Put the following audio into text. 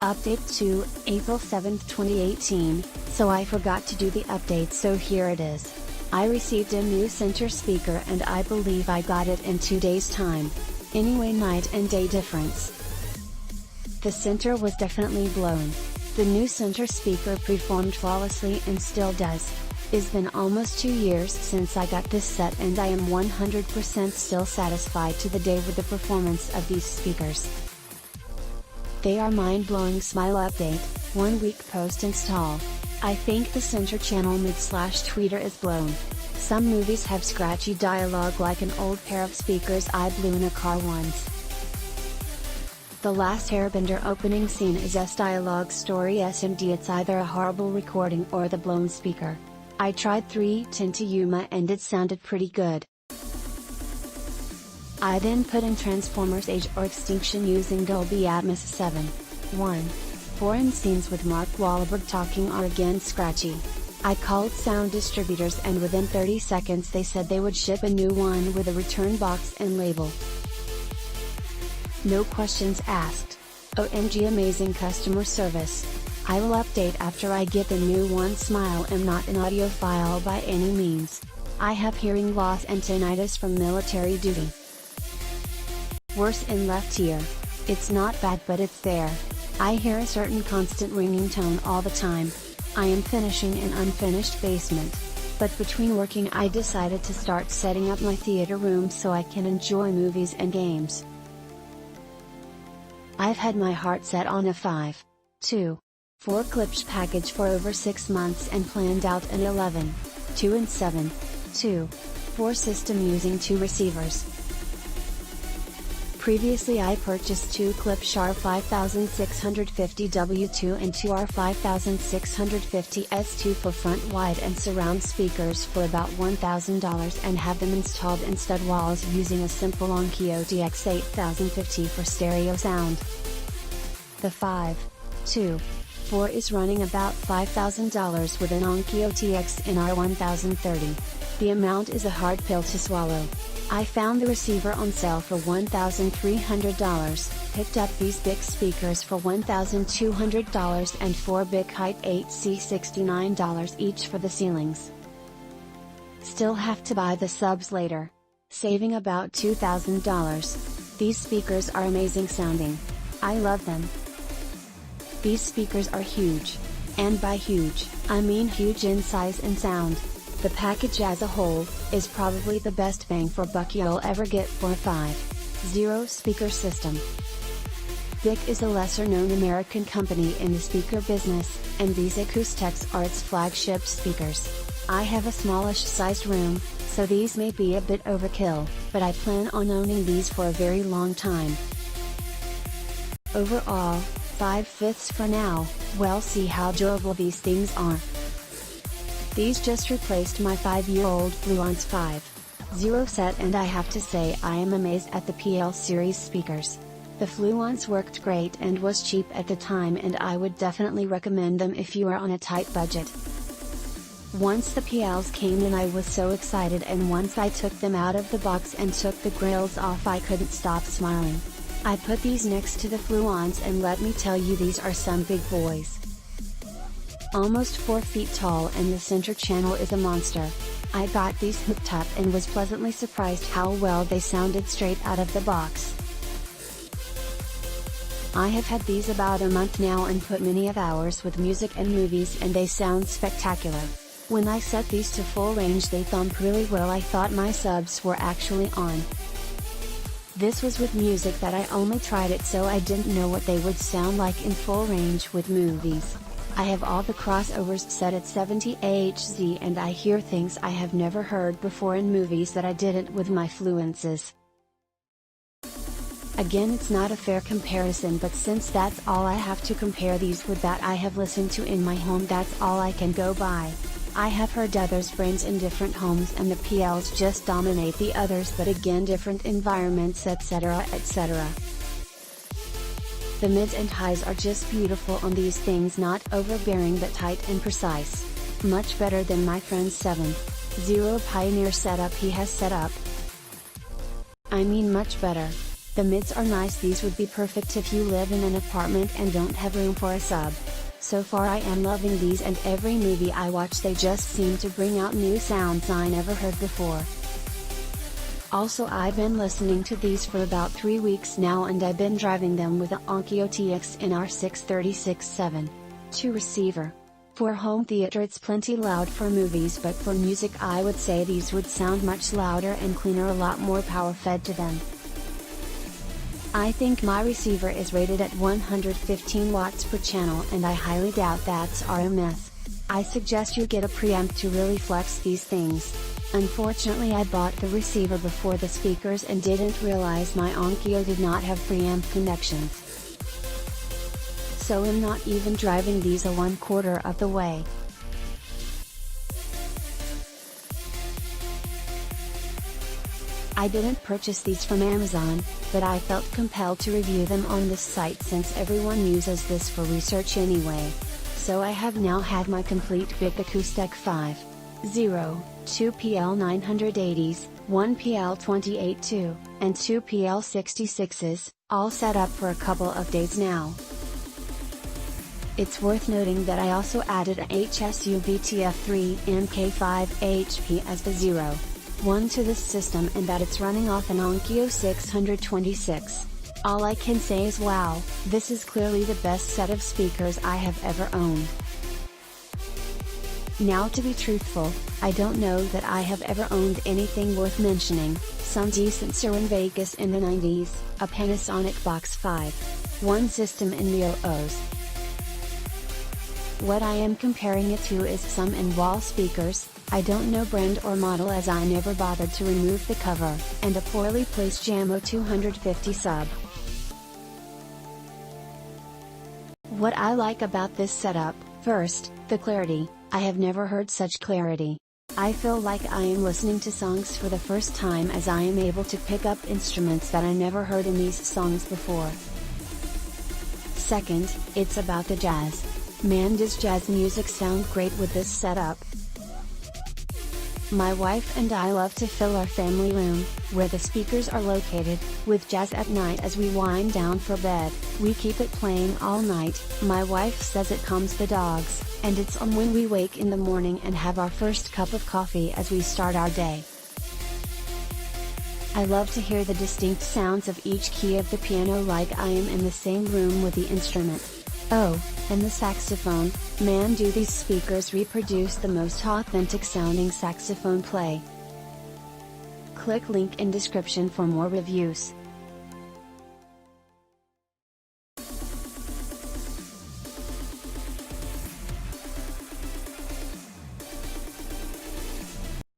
Update to April 7, 2018, so I forgot to do the update, so here it is. I received a new center speaker and I believe I got it in 2 days time. Anyway, night and day difference. The center was definitely blown. The new center speaker performed flawlessly and still does. It's been almost 2 years since I got this set and I am 100% still satisfied to the day with the performance of these speakers. They are mind-blowing. Smile update, 1 week post-install. I think the center channel mid/tweeter is blown. Some movies have scratchy dialogue like an old pair of speakers I blew in a car once. The Last Airbender opening scene is S dialogue story SMD. It's either a horrible recording or the blown speaker. I tried 310 to Yuma and it sounded pretty good. I then put in Transformers Age or Extinction using Dolby Atmos 7.1. Foreign scenes with Mark Wahlberg talking are again scratchy. I called sound distributors and within 30 seconds they said they would ship a new one with a return box and label. No questions asked. OMG, amazing customer service. I will update after I get the new one. Smile, am not an audiophile by any means. I have hearing loss and tinnitus from military duty. Worse in left ear. It's not bad but it's there. I hear a certain constant ringing tone all the time. I am finishing an unfinished basement. But between working I decided to start setting up my theater room so I can enjoy movies and games. I've had my heart set on a 5.2, 4 clips package for over 6 months and planned out an 11.2 and 7.2, 4 system using 2 receivers. Previously I purchased 2 Clipstar 5650 W2 and 2 R5650 S2 for front wide and surround speakers for about $1,000 and have them installed in stud walls using a simple Onkyo DX8050 for stereo sound. The 5.2, 4 is running about $5,000 with an Onkyo TX in R1030. The amount is a hard pill to swallow. I found the receiver on sale for $1,300, picked up these BIC speakers for $1,200 and 4 BIC height 8C $69 each for the ceilings. Still have to buy the subs later. Saving about $2,000. These speakers are amazing sounding. I love them. These speakers are huge. And by huge, I mean huge in size and sound. The package as a whole, is probably the best bang for buck you'll ever get for a 5.0 speaker system. BIC is a lesser known American company in the speaker business, and these Acoustechs are its flagship speakers. I have a smallish sized room, so these may be a bit overkill, but I plan on owning these for a very long time. Overall, 5/5 for now. Well, see how durable these things are. These just replaced my 5-year-old Fluence 5.0 set and I have to say I am amazed at the PL series speakers. The Fluence worked great and was cheap at the time and I would definitely recommend them if you are on a tight budget. Once the PLs came in I was so excited, and once I took them out of the box and took the grills off I couldn't stop smiling. I put these next to the Fluence and let me tell you, these are some big boys. Almost 4 feet tall and the center channel is a monster. I got these hooked up and was pleasantly surprised how well they sounded straight out of the box. I have had these about a month now and put many of hours with music and movies and they sound spectacular. When I set these to full range they thump really well. I thought my subs were actually on. This was with music that I only tried it, so I didn't know what they would sound like in full range with movies. I have all the crossovers set at 70 Hz and I hear things I have never heard before in movies that I didn't with my Fluences. Again, it's not a fair comparison, but since that's all I have to compare these with that I have listened to in my home, that's all I can go by. I have heard others' friends in different homes and the PLs just dominate the others, but again different environments, etc, etc. The mids and highs are just beautiful on these things, not overbearing but tight and precise. Much better than my friend's 7.0 Pioneer setup he has set up. I mean much better. The mids are nice. These would be perfect if you live in an apartment and don't have room for a sub. So far I am loving these, and every movie I watch they just seem to bring out new sounds I never heard before. Also, I've been listening to these for about 3 weeks now, and I've been driving them with the Onkyo TX-NR636-7 2 receiver. For home theater it's plenty loud for movies, but for music I would say these would sound much louder and cleaner, a lot more power fed to them. I think my receiver is rated at 115 watts per channel, and I highly doubt that's RMS. I suggest you get a preamp to really flex these things. Unfortunately I bought the receiver before the speakers and didn't realize my Onkyo did not have preamp connections. So I'm not even driving these a 1/4 of the way. I didn't purchase these from Amazon, but I felt compelled to review them on this site since everyone uses this for research anyway. So I have now had my complete BIC Acoustech 5.0, 2 PL-980s, 1 PL-980, and 2 PL-66s, all set up for a couple of days now. It's worth noting that I also added a HSU BTF3 MK5HP as the 0.1 to this system, and that it's running off an Onkyo 626. All I can say is wow, this is clearly the best set of speakers I have ever owned. Now, to be truthful, I don't know that I have ever owned anything worth mentioning. Some decents are in Vegas in the 90s, a Panasonic Box 5.1 system in the 00s. What I am comparing it to is some in-wall speakers, I don't know brand or model as I never bothered to remove the cover, and a poorly placed Jamo 250 sub. What I like about this setup, first, the clarity. I have never heard such clarity. I feel like I am listening to songs for the first time, as I am able to pick up instruments that I never heard in these songs before. Second, it's about the jazz. Man, does jazz music sound great with this setup. My wife and I love to fill our family room, where the speakers are located, with jazz at night as we wind down for bed. We keep it playing all night. My wife says it calms the dogs, and it's on when we wake in the morning and have our first cup of coffee as we start our day. I love to hear the distinct sounds of each key of the piano, like I am in the same room with the instrument. Oh, and the saxophone, man, do these speakers reproduce the most authentic sounding saxophone play. Click link in description for more reviews.